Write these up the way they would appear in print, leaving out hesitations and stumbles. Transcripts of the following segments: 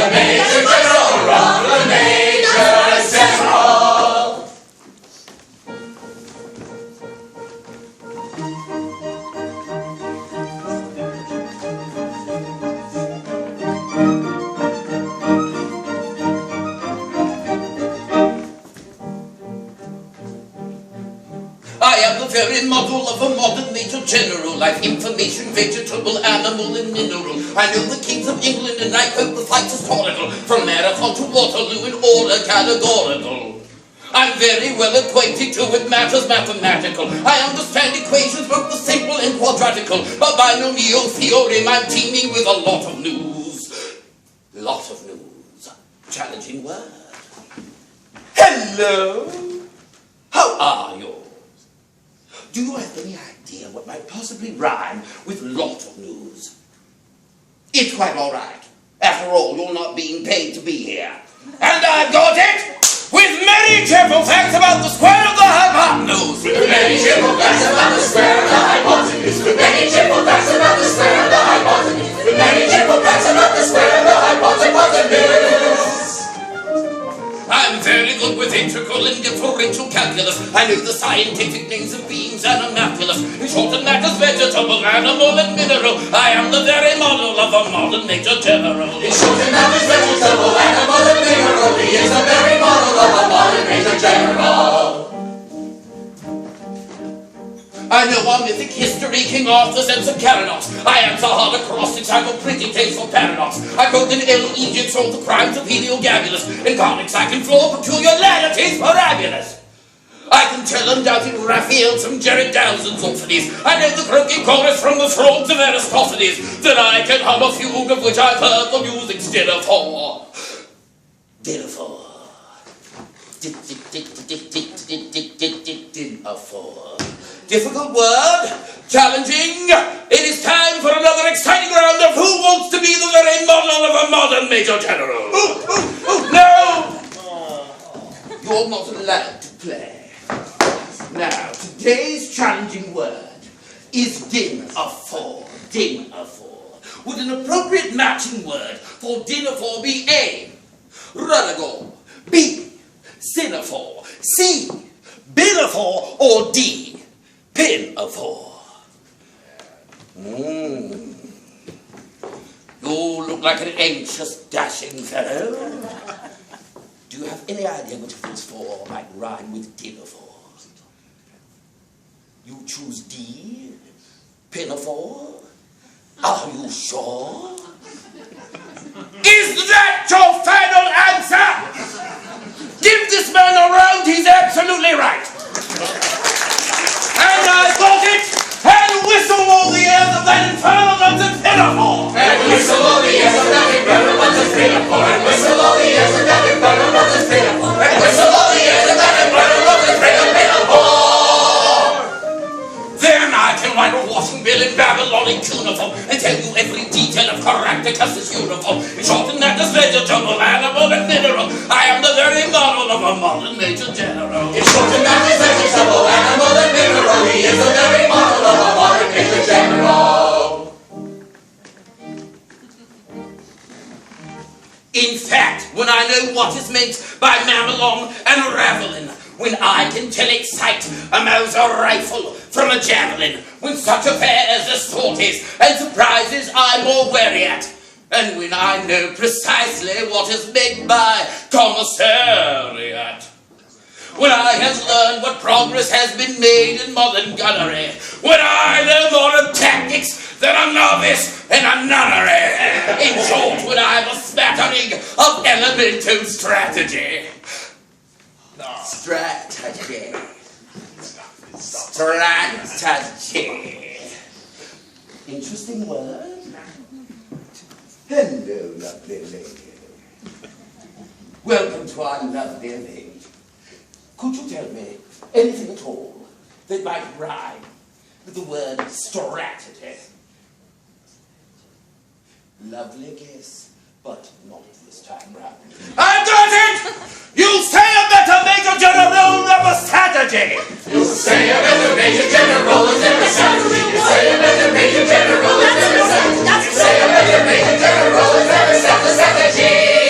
the Major General, the Major General. I am the very model of a modern Major General. Life, information, vegetable, animal, and mineral. I know the kings of England, and I quote the fights historical, from Marathon to Waterloo in order categorical. I'm very well acquainted too with matters mathematical. I understand equations, both the simple and quadratical. But by no neo-theorem, I'm teeming with a lot of news. Lot of news. Challenging word. Hello. How are you? Do you have any idea what might possibly rhyme with lot of news? It's quite all right. After all, you're not being paid to be here. And I've got it! With many cheerful facts about the square of the hypotenuse. With many cheerful facts about the square of the hypotenuse. With many cheerful facts about the square of the hypotenuse. With many cheerful facts about the square of the hypotenuse. I'm very good with integral and differential calculus. I know the scientific names of beings and immaculous. In short, and matters vegetable, animal, and mineral. I am the very model of a modern Major General. In short, and matters vegetable, animal, and mineral. He is the very model of a modern Major General. I know our mythic history, King Arthur's and Sir Caradox. I answer hard acrostics, I'm a pretty tasteful paradox. I quote in ill Egypt all the crimes of Heliogabalus. In conics I can floor peculiarities fabulous. I can tell undoubted Raphael from Jared Dowson's orphanies. I know the croaking chorus from the frauds of Aristophanes. Then I can hum a fugue of which I've heard the music's dinner for. Dinner for. Dinner for. Difficult word, challenging. It is time for another exciting round of Who Wants to Be the Very Model of a Modern Major General. No! You're not allowed to play. Now, today's challenging word is dinner for. Dinner for. Would an appropriate matching word for dinner for be A, Ruddergore, B, Sinaphore, C, Binaphore, or D, Pinafore? You look like an anxious, dashing fellow. Do you have any idea which of these four might rhyme with dinner for? You choose D, Pinafore? Are you sure? Is that your final answer? Give this man a round, he's absolutely right. And I got it! And whistle all the airs of that infernal London pinafore! And whistle all the airs of that infernal London pinafore! And whistle all the airs of that infernal London pinafore! And whistle all the airs of that infernal London pinafore! Then I can write a washing bill in Babylonic cuneiform and tell you every detail of Caractacus' uniform. In short, and that is vegetable, animal, and mineral. I am the very model of a modern Major General. In short, and that is vegetable, animal, and mineral. He is the very model of a modern Major General. In fact, when I know what is meant by mamelon and ravelin, when I can tell excite a Mauser rifle from a javelin, when such affairs as sorties and surprises I'm more wary at, and when I know precisely what is meant by commissariat, when I have learned what progress has been made in modern gunnery, when I know more of tactics than a novice in a nunnery, in short, when I have a smattering of elemental strategy. Strategy. Interesting word. Hello, lovely lady. Welcome to our lovely village. Could you tell me anything at all that might rhyme with the word strategy? Lovely guess, but not this time round. I've got it! You'll say a better Major General of a strategy! You'll say a better Major General is never strategy. You say a better Major General is never strategy. You say a better Major General is never strategy.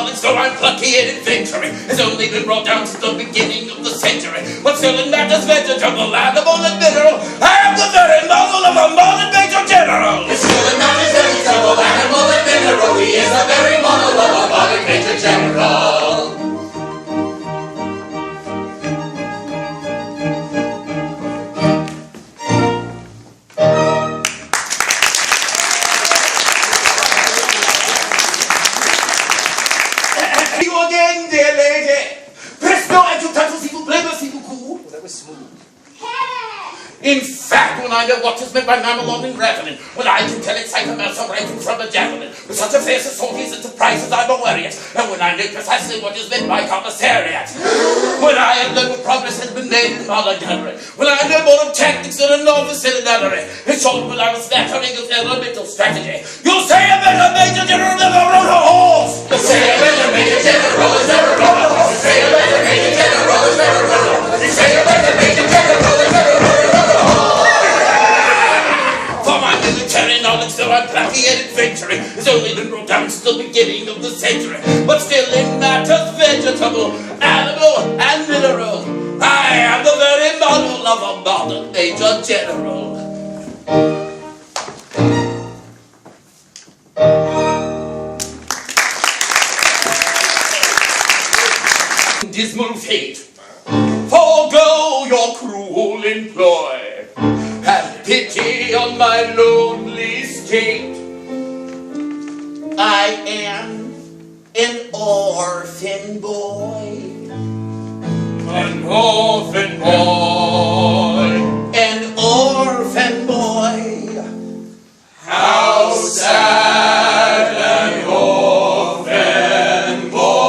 knowledge, though I'm plucky and adventuring, has only been brought down since the beginning of the century. But still in matters vegetable, animal, and mineral, I am the very model of a modern Major General. It's still in matters vegetable, animal, and mineral, he is the very model of a modern Major General. In fact, when I know what is meant by mamelon and raveling, when I can tell it's like a mouse rifle from a javelin, with such a fierce assault as enterprises I'm a warrior, and when I know precisely what is meant by commissariat, when I have learned what progress has been made in modern gunnery, when I know more of tactics than a novice in gunnery, in short, when I was mattering of elemental strategy, you'll say a better Major General never rode a horse! You'll say a better Major General has never rode a horse! Say a better Major General has never rode a horse! Say a better Major General has never rode a horse! Military knowledge, though I'm plucky and adventuring, has only been brought down since the beginning of the century. But still in matters vegetable, animal, and mineral, I am the very model of a modern Major General. Dismal fate, forego your cruel employ. Have pity on my lonely state. I am an orphan boy. An orphan boy. An orphan boy. How sad an orphan boy.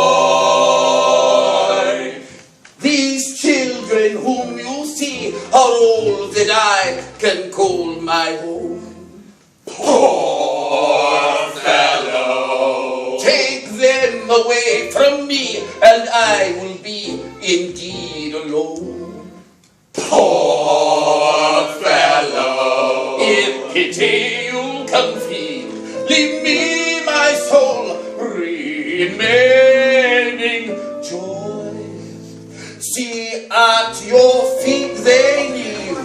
These children whom you see are all that I can call my home. Poor fellow. Take them away from me, and I will be indeed alone. Poor fellow. If pity you can feel, leave me my soul remaining joy. See at your feet they kneel,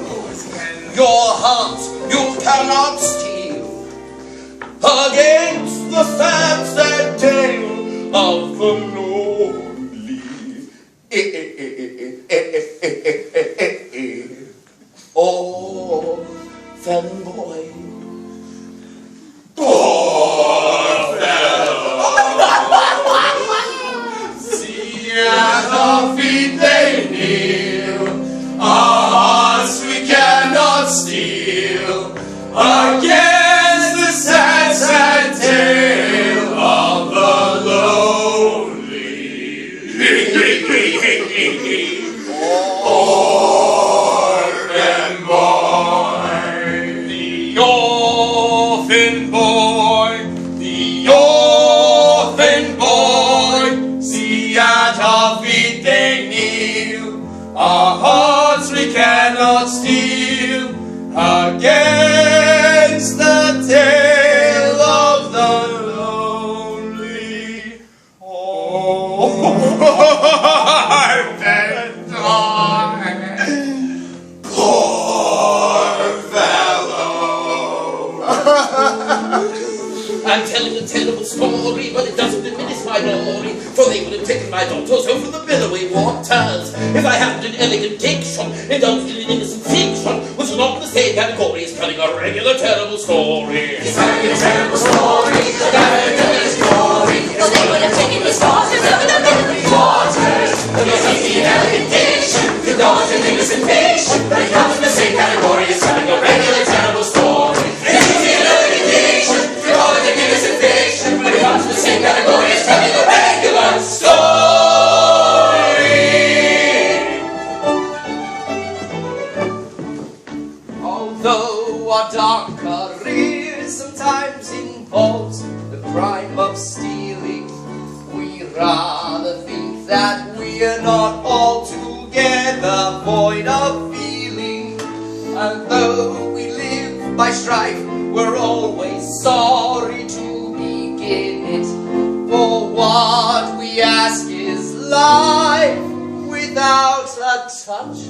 your heart you cannot steal. Against the sad tale of the lonely orphan boy. Poor fellow. See at our feet they kneel, our hearts we cannot steal. Against the sad tale of the lonely orphan boy. The orphan boy, the orphan boy. See at our feet they kneel, our hearts we cannot steal. Against the tale of the lonely orphan boy. Poor fellow. I'm telling a terrible story, but it doesn't diminish my glory, for they would have taken my daughters over the billowy waters if I hadn't an elegant diction, indulged in an innocent fiction, which is not in the same category as telling a regular terrible story. He's telling a terrible story, a terrible story. So they would have taken his daughters over the billowy waters. He's easy and elegant diction, indulged in innocent fiction, but it comes in the same category as telling a regular terrible story. It's easy and elegant diction, indulged in innocent fiction, but it comes in the same category as telling a regular story. Although our dark career sometimes involves the crime of stealing, we rather think that we're not altogether void of feeling. And though we live by strife, we're always sorry to begin it. For what life without a touch